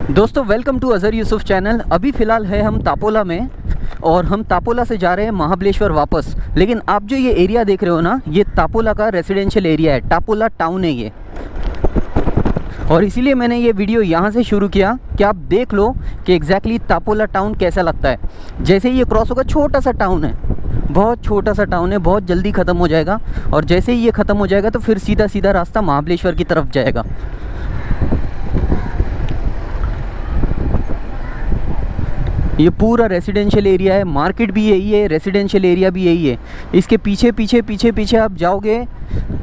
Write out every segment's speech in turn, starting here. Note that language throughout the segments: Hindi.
दोस्तों welcome to Azhar Yusuf channel. अभी फ़िलहाल है हम तापोला में और हम तापोला से जा रहे हैं महाबलेश्वर वापस। लेकिन आप जो ये एरिया देख रहे हो ना, ये तापोला का रेजिडेंशियल एरिया है, तापोला टाउन है ये। और इसीलिए मैंने ये वीडियो यहाँ से शुरू किया कि आप देख लो कि एग्जैक्टली तापोला टाउन कैसा लगता है। जैसे ही ये क्रॉस होगा, छोटा सा टाउन है, बहुत छोटा सा टाउन है, बहुत जल्दी ख़त्म हो जाएगा। और जैसे ही ये ख़त्म हो जाएगा तो फिर सीधा सीधा रास्ता महाबलेश्वर की तरफ जाएगा। ये पूरा रेजिडेंशियल एरिया है, मार्केट भी यही है, रेजिडेंशियल एरिया भी यही है। इसके पीछे पीछे पीछे पीछे आप जाओगे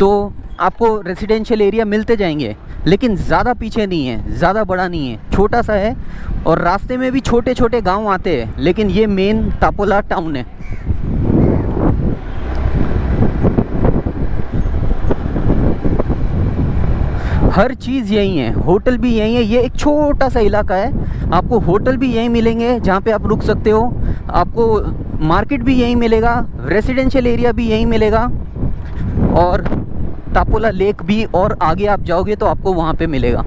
तो आपको रेजिडेंशियल एरिया मिलते जाएंगे, लेकिन ज़्यादा पीछे नहीं है, ज़्यादा बड़ा नहीं है, छोटा सा है। और रास्ते में भी छोटे छोटे गांव आते हैं, लेकिन ये मेन तापोला टाउन है। हर चीज़ यही है, होटल भी यही है। ये एक छोटा सा इलाका है, आपको होटल भी यहीं मिलेंगे जहाँ पे आप रुक सकते हो, आपको मार्केट भी यहीं मिलेगा, रेजिडेंशियल एरिया भी यहीं मिलेगा, और तापोला लेक भी और आगे आप जाओगे तो आपको वहाँ पे मिलेगा।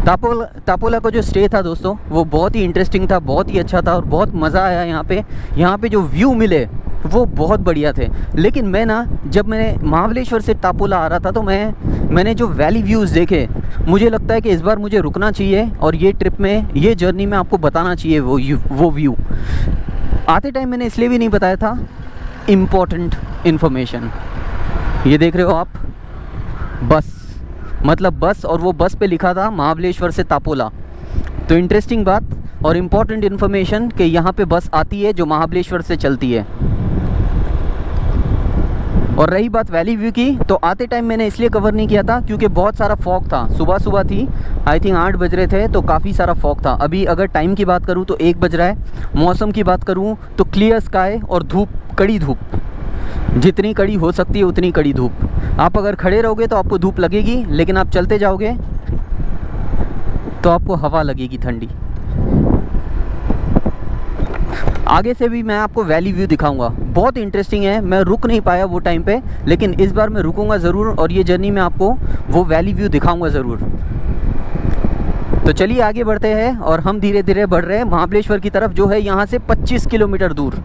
तापोला का जो स्टे था दोस्तों, वो बहुत ही इंटरेस्टिंग था, बहुत ही अच्छा था और बहुत मज़ा आया यहाँ पे जो व्यू मिले वो बहुत बढ़िया थे। लेकिन मैं ना, जब मैंने महाबलेश्वर से तापोला आ रहा था तो मैंने जो वैली व्यूज़ देखे, मुझे लगता है कि इस बार मुझे रुकना चाहिए और ये ट्रिप में, ये जर्नी में आपको बताना चाहिए वो व्यू। आते टाइम मैंने इसलिए भी नहीं बताया था, इम्पोर्टेंट इन्फॉर्मेशन। ये देख रहे हो आप, बस, मतलब बस, और वो बस पे लिखा था महाबलेश्वर से तापोला। तो इंटरेस्टिंग बात और इम्पॉर्टेंट इन्फॉर्मेशन कि यहाँ पे बस आती है जो महाबलेश्वर से चलती है। और रही बात वैली व्यू की, तो आते टाइम मैंने इसलिए कवर नहीं किया था क्योंकि बहुत सारा फॉग था। सुबह थी, आई थिंक 8 बज रहे थे, तो काफ़ी सारा फॉग था। अभी अगर टाइम की बात करूँ तो 1 बज रहा है। मौसम की बात करूँ तो क्लियर स्काई और धूप, कड़ी धूप, जितनी कड़ी हो सकती है उतनी कड़ी धूप। आप अगर खड़े रहोगे तो आपको धूप लगेगी, लेकिन आप चलते जाओगे तो आपको हवा लगेगी ठंडी। आगे से भी मैं आपको वैली व्यू दिखाऊंगा, बहुत इंटरेस्टिंग है। मैं रुक नहीं पाया वो टाइम पे, लेकिन इस बार मैं रुकूंगा ज़रूर और ये जर्नी में आपको वो वैली व्यू दिखाऊंगा ज़रूर। तो चलिए आगे बढ़ते हैं और हम धीरे धीरे बढ़ रहे हैं महाबलेश्वर की तरफ, जो है यहाँ से 25 किलोमीटर दूर।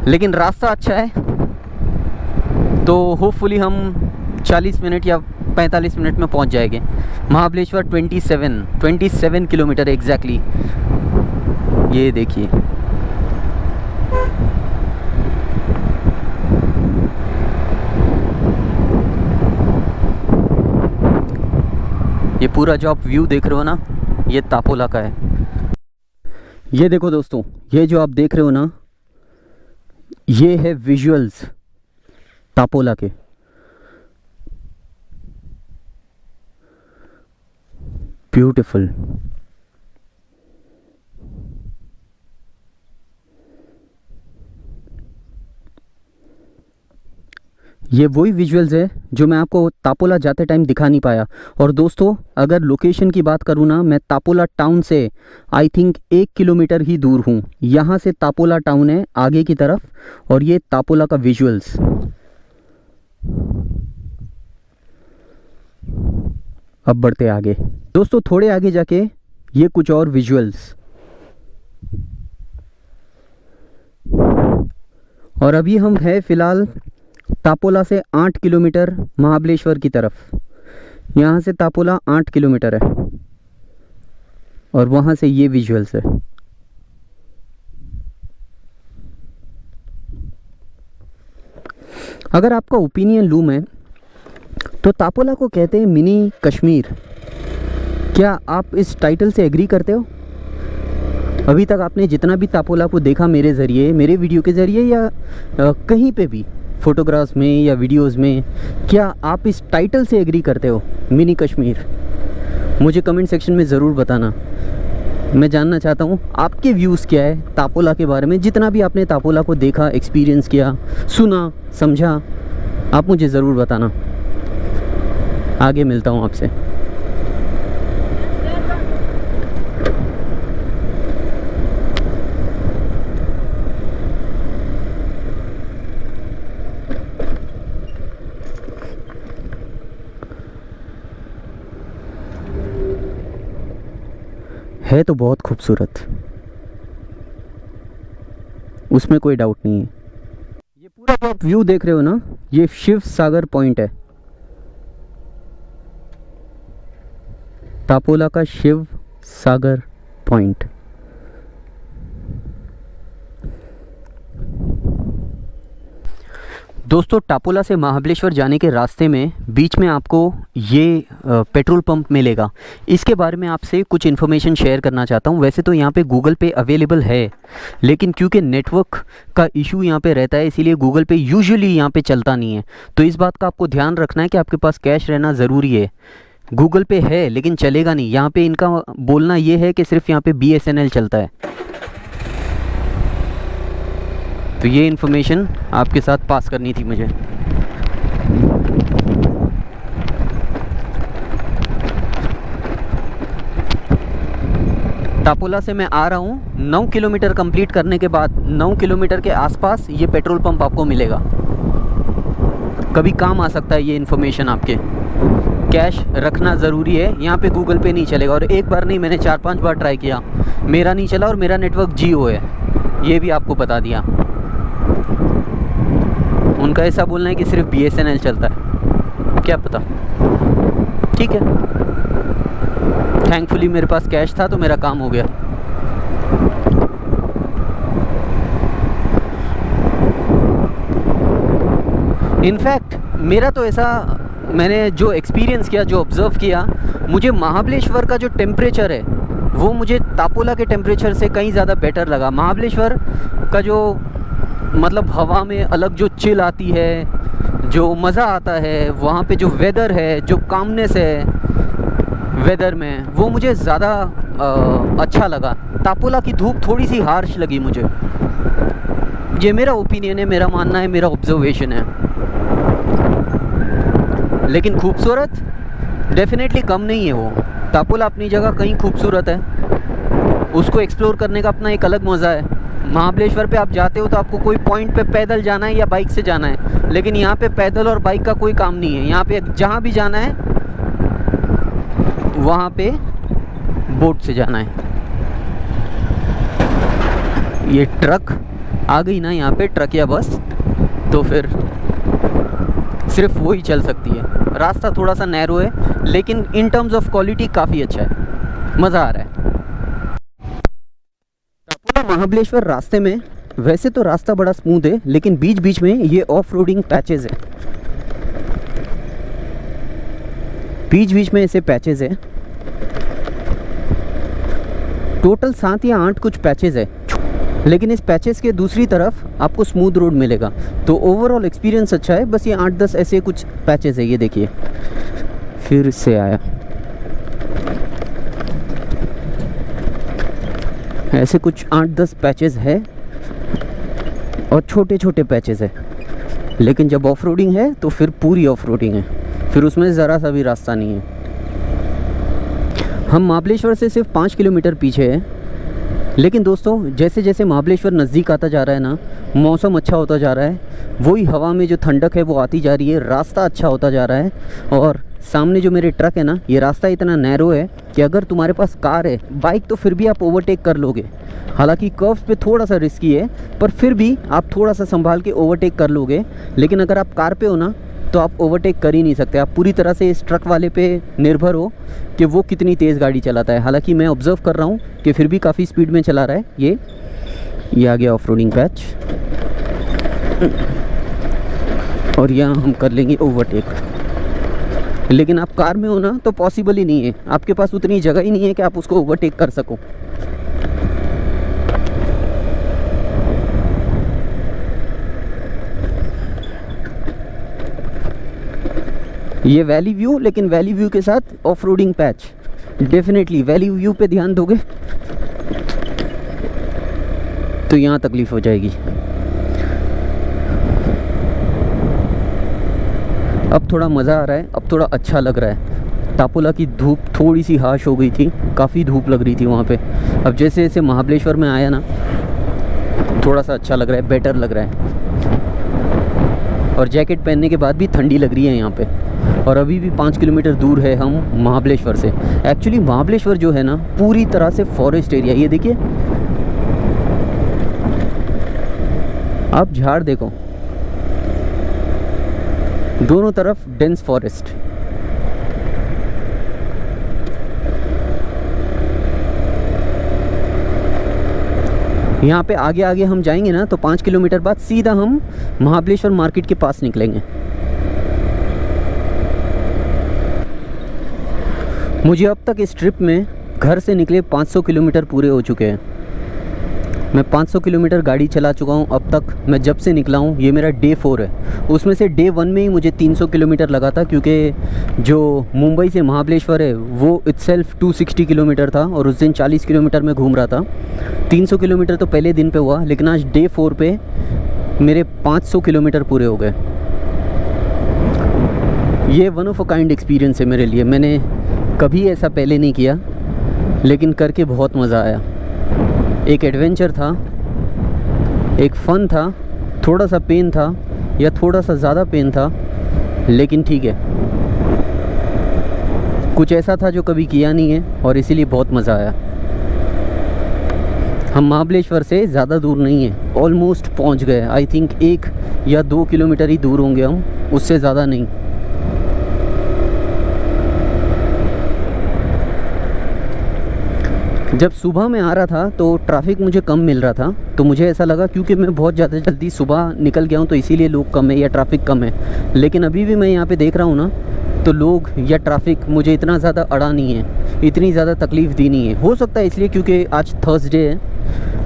लेकिन रास्ता अच्छा है, तो होपफुली हम 40 मिनट या 45 मिनट में पहुँच जाएंगे महाबलेश्वर। 27 kilometre exactly. ये देखिए, ये पूरा जो आप व्यू देख रहे हो ना, ये तापोला का है। ये देखो दोस्तों, ये जो आप देख रहे हो ना, ये है विजुअल्स तापोला के। ब्यूटीफुल। ये वही विजुअल्स है जो मैं आपको तापोला जाते टाइम दिखा नहीं पाया। और दोस्तों, अगर लोकेशन की बात करूँ ना, मैं तापोला टाउन से आई थिंक 1 किलोमीटर ही दूर हूँ। यहाँ से तापोला टाउन है आगे की तरफ, और ये तापोला का विजुअल्स। अब बढ़ते आगे दोस्तों, थोड़े आगे जाके ये कुछ और विजुअल्स। और अभी हम हैं फ़िलहाल तापोला से 8 किलोमीटर महाबलेश्वर की तरफ। यहाँ से तापोला 8 किलोमीटर है और वहाँ से ये विजुअल्स है। अगर आपका ओपिनियन लूँ मैं, तो तापोला को कहते हैं मिनी कश्मीर। क्या आप इस टाइटल से एग्री करते हो? अभी तक आपने जितना भी तापोला को देखा मेरे ज़रिए, मेरे वीडियो के ज़रिए, या कहीं पे भी फ़ोटोग्राफ्स में या वीडियोस में, क्या आप इस टाइटल से एग्री करते हो, मिनी कश्मीर? मुझे कमेंट सेक्शन में ज़रूर बताना। मैं जानना चाहता हूँ आपके व्यूज़ क्या है तापोला के बारे में। जितना भी आपने तापोला को देखा, एक्सपीरियंस किया, सुना, समझा, आप मुझे ज़रूर बताना। आगे मिलता हूँ आपसे। है तो बहुत खूबसूरत, उसमें कोई डाउट नहीं है। ये पूरा जो आप व्यू देख रहे हो ना, ये शिव सागर पॉइंट है, टापोला का शिव सागर पॉइंट। दोस्तों, टापोला से महाबलेश्वर जाने के रास्ते में बीच में आपको ये पेट्रोल पंप मिलेगा। इसके बारे में आपसे कुछ इन्फॉर्मेशन शेयर करना चाहता हूँ। वैसे तो यहाँ पे गूगल पे अवेलेबल है, लेकिन क्योंकि नेटवर्क का इशू यहाँ पे रहता है, इसीलिए गूगल पे यूजुअली यहाँ पे चलता नहीं है। तो इस बात का आपको ध्यान रखना है कि आपके पास कैश रहना ज़रूरी है। गूगल पे है लेकिन चलेगा नहीं। यहाँ पे इनका बोलना ये है कि सिर्फ यहाँ पे BSNL चलता है। तो ये इन्फॉर्मेशन आपके साथ पास करनी थी मुझे। टापोला से मैं आ रहा हूँ। 9 किलोमीटर कंप्लीट करने के बाद 9 किलोमीटर के आसपास ये पेट्रोल पंप आपको मिलेगा। कभी काम आ सकता है ये इन्फॉर्मेशन आपके। कैश रखना ज़रूरी है, यहाँ पे गूगल पे नहीं चलेगा। और एक बार नहीं, मैंने 4-5 बार ट्राई किया, मेरा नहीं चला। और मेरा नेटवर्क जियो है, ये भी आपको बता दिया। उनका ऐसा बोलना है कि सिर्फ BSNL चलता है, क्या पता। ठीक है, थैंकफुली मेरे पास कैश था तो मेरा काम हो गया। इनफैक्ट मेरा तो ऐसा, मैंने जो एक्सपीरियंस किया, जो ऑब्ज़र्व किया, मुझे महाबलेश्वर का जो टेम्परेचर है वो मुझे टापोला के टेम्परेचर से कहीं ज़्यादा बेटर लगा। महाबलेश्वर का जो मतलब हवा में अलग जो चिल आती है, जो मज़ा आता है, वहाँ पे जो वेदर है, जो कामनेस है वेदर में, वो मुझे ज़्यादा अच्छा लगा। टापोला की धूप थोड़ी सी हार्श लगी मुझे। ये मेरा ओपिनियन है, मेरा मानना है, मेरा ऑब्जर्वेशन है। लेकिन खूबसूरत डेफिनेटली कम नहीं है वो। टापोला अपनी जगह कहीं खूबसूरत है, उसको एक्सप्लोर करने का अपना एक अलग मज़ा है। महाबलेश्वर पे आप जाते हो तो आपको कोई पॉइंट पे पैदल जाना है या बाइक से जाना है, लेकिन यहाँ पे पैदल और बाइक का कोई काम नहीं है। यहाँ पे जहाँ भी जाना है वहाँ पे बोट से जाना है। ये ट्रक आ गई ना यहाँ पे, ट्रक या बस, तो फिर सिर्फ वो ही चल सकती है। रास्ता थोड़ा सा नैरो है, लेकिन इन टर्म्स ऑफ क्वालिटी काफ़ी अच्छा है, मज़ा आ रहा है। टापोला महाबलेश्वर रास्ते में वैसे तो रास्ता बड़ा स्मूथ है, लेकिन बीच बीच में ये ऑफ रोडिंग पैचेज़ है। बीच बीच में ऐसे पैचेज़ है, टोटल 7 या 8 कुछ पैचेज़ है। लेकिन इस पैचेस के दूसरी तरफ आपको स्मूथ रोड मिलेगा। तो ओवरऑल एक्सपीरियंस अच्छा है। बस ये 8-10 ऐसे कुछ पैचेस है। ये देखिए, फिर से आया, ऐसे कुछ 8-10 पैचेस है और छोटे छोटे पैचेस है। लेकिन जब ऑफ रोडिंग है तो फिर पूरी ऑफ रोडिंग है, फिर उसमें ज़रा सा भी रास्ता नहीं है। हम महाबलेश्वर से सिर्फ 5 किलोमीटर पीछे है, लेकिन दोस्तों जैसे जैसे महाबलेश्वर नज़दीक आता जा रहा है ना, मौसम अच्छा होता जा रहा है, वही हवा में जो ठंडक है वो आती जा रही है, रास्ता अच्छा होता जा रहा है। और सामने जो मेरे ट्रक है ना, ये रास्ता इतना नैरो है कि अगर तुम्हारे पास कार है, बाइक तो फिर भी आप ओवरटेक कर लोगे। हालांकि कर्व्स पे थोड़ा सा रिस्की है, पर फिर भी आप थोड़ा सा संभाल के ओवरटेक कर लोगे। लेकिन अगर आप कार पे हो ना, तो आप ओवरटेक कर ही नहीं सकते। आप पूरी तरह से इस ट्रक वाले पे निर्भर हो कि वो कितनी तेज़ गाड़ी चलाता है। हालांकि मैं ऑब्ज़र्व कर रहा हूँ कि फिर भी काफ़ी स्पीड में चला रहा है। ये आ गया ऑफ रोडिंग पैच, और यहाँ हम कर लेंगे ओवरटेक। लेकिन आप कार में हो ना, तो पॉसिबल ही नहीं है, आपके पास उतनी जगह ही नहीं है कि आप उसको ओवरटेक कर सको। ये वैली व्यू, लेकिन वैली व्यू के साथ off roading patch. Definitely valley view पे ध्यान दोगे तो यहाँ तकलीफ हो जाएगी। अब थोड़ा मज़ा आ रहा है, अब थोड़ा अच्छा लग रहा है। टापोला की धूप थोड़ी सी हाश हो गई थी, काफ़ी धूप लग रही थी वहाँ पे। अब जैसे जैसे महाबलेश्वर में आया ना, थोड़ा सा अच्छा लग रहा है, बेटर लग रहा है। और जैकेट पहनने के बाद भी ठंडी लग रही है यहाँ पे। और अभी भी 5 किलोमीटर दूर है हम महाबलेश्वर से। एक्चुअली महाबलेश्वर जो है ना पूरी तरह से फॉरेस्ट एरिया, ये देखिए आप झाड़ देखो, दोनों तरफ डेंस फॉरेस्ट। यहाँ पे आगे आगे हम जाएंगे ना तो 5 किलोमीटर बाद सीधा हम महाबलेश्वर मार्केट के पास निकलेंगे। मुझे अब तक इस ट्रिप में घर से निकले 500 किलोमीटर पूरे हो चुके हैं। मैं 500 किलोमीटर गाड़ी चला चुका हूँ अब तक। मैं जब से निकला हूँ, ये मेरा डे 4 है। उसमें से डे 1 में ही मुझे 300 किलोमीटर लगा था, क्योंकि जो मुंबई से महाबलेश्वर है वो इटसेल्फ 260 किलोमीटर था और उस दिन 40 किलोमीटर में घूम रहा था। 300 किलोमीटर तो पहले दिन पे हुआ, लेकिन आज डे 4 पे मेरे 500 किलोमीटर पूरे हो गए। ये one of a kind experience है मेरे लिए। मैंने कभी ऐसा पहले नहीं किया, लेकिन करके बहुत मज़ा आया। एक एडवेंचर था, एक फ़न था, थोड़ा सा पेन था या थोड़ा सा ज़्यादा पेन था, लेकिन ठीक है, कुछ ऐसा था जो कभी किया नहीं है और इसीलिए बहुत मज़ा आया। हम महाबलेश्वर से ज़्यादा दूर नहीं है, ऑलमोस्ट पहुंच गए। आई थिंक 1 या 2 किलोमीटर ही दूर होंगे हम, उससे ज़्यादा नहीं। जब सुबह में आ रहा था तो ट्रैफिक मुझे कम मिल रहा था, तो मुझे ऐसा लगा क्योंकि मैं बहुत ज़्यादा जल्दी सुबह निकल गया हूँ तो इसीलिए लोग कम है या ट्रैफिक कम है। लेकिन अभी भी मैं यहाँ पे देख रहा हूँ ना, तो लोग या ट्रैफिक मुझे इतना ज़्यादा अड़ा नहीं है, इतनी ज़्यादा तकलीफ़ दी नहीं है। हो सकता है इसलिए क्योंकि आज थर्सडे है,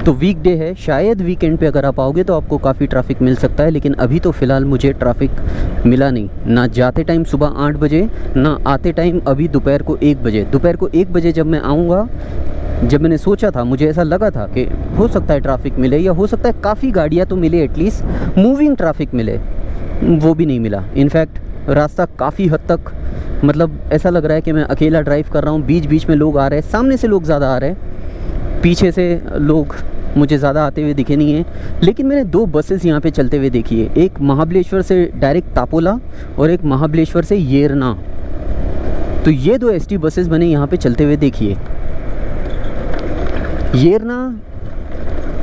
तो वीकडे है। शायद वीकेंड पे अगर आप आओगे तो आपको काफ़ी ट्रैफिक मिल सकता है, लेकिन अभी तो फ़िलहाल मुझे ट्रैफिक मिला नहीं, ना जाते टाइम सुबह 8 बजे, ना आते टाइम अभी दोपहर को 1 बजे। दोपहर को 1 बजे जब मैं आऊँगा, जब मैंने सोचा था, मुझे ऐसा लगा था कि हो सकता है ट्रैफिक मिले या हो सकता है काफ़ी गाड़ियाँ तो मिले, एटलीस्ट मूविंग ट्रैफिक मिले, वो भी नहीं मिला। इनफैक्ट रास्ता काफ़ी हद तक, मतलब ऐसा लग रहा है कि मैं अकेला ड्राइव कर रहा हूँ। बीच बीच में लोग आ रहे हैं, सामने से लोग ज़्यादा आ रहे हैं, पीछे से लोग मुझे ज़्यादा आते हुए दिखे नहीं हैं। लेकिन मैंने 2 बसेस यहाँ पे चलते हुए देखी है, एक महाबलेश्वर से डायरेक्ट तापोला और एक महाबलेश्वर से येरना। तो ये 2 एसटी बसेस मैंने यहाँ पे चलते हुए देखी है। येरना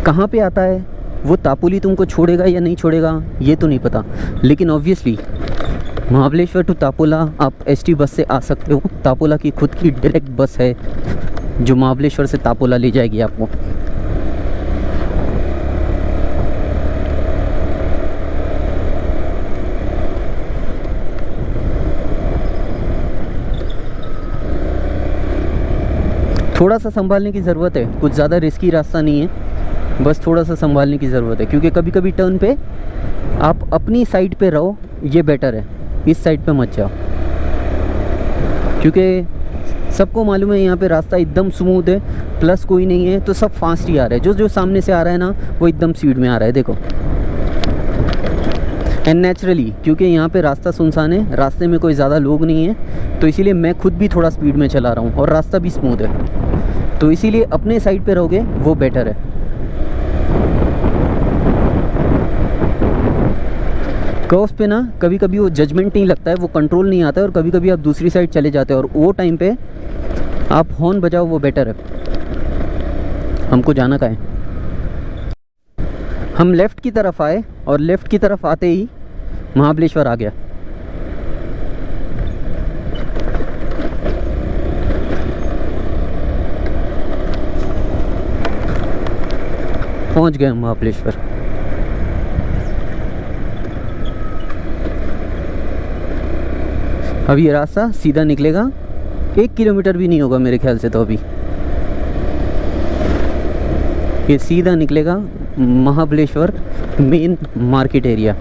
कहाँ पे आता है, वो तापोली तुमको छोड़ेगा या नहीं छोड़ेगा ये तो नहीं पता, लेकिन ऑब्वियसली महाबलेश्वर टू तापोला आप एसटी बस से आ सकते हो। तापोला की खुद की डायरेक्ट बस है जो महाबलेश्वर से तापोला ले जाएगी आपको। थोड़ा सा संभालने की ज़रूरत है, कुछ ज़्यादा रिस्की रास्ता नहीं है, बस थोड़ा सा संभालने की ज़रूरत है, क्योंकि कभी कभी टर्न पे आप अपनी साइड पे रहो, ये बेटर है, इस साइड पे मत जाओ। क्योंकि सबको मालूम है यहाँ पे रास्ता एकदम स्मूथ है, प्लस कोई नहीं है, तो सब फास्ट ही आ रहा है। जो सामने से आ रहा है ना वो एकदम स्पीड में आ रहा है, देखो। एंड नेचुरली क्योंकि यहाँ पे रास्ता सुनसान है, रास्ते में कोई ज़्यादा लोग नहीं है, तो इसीलिए मैं खुद भी थोड़ा स्पीड में चला रहा हूँ और रास्ता भी स्मूथ है, तो इसीलिए अपने साइड पे रहोगे वो बेटर है। कर्व्स पे ना कभी कभी वो जजमेंट नहीं लगता है, वो कंट्रोल नहीं आता है, और कभी कभी आप दूसरी साइड चले जाते हो, और वो टाइम पे आप हॉर्न बजाओ, वो बेटर है। हमको जाना कहाँ है, हम लेफ़्ट की तरफ आए और लेफ़्ट की तरफ आते ही महाबलेश्वर आ गया। पहुंच गए हम महाबलेश्वर। अब ये रास्ता सीधा निकलेगा, 1 किलोमीटर भी नहीं होगा मेरे ख्याल से, तो अभी ये सीधा निकलेगा महाबलेश्वर मेन मार्केट एरिया।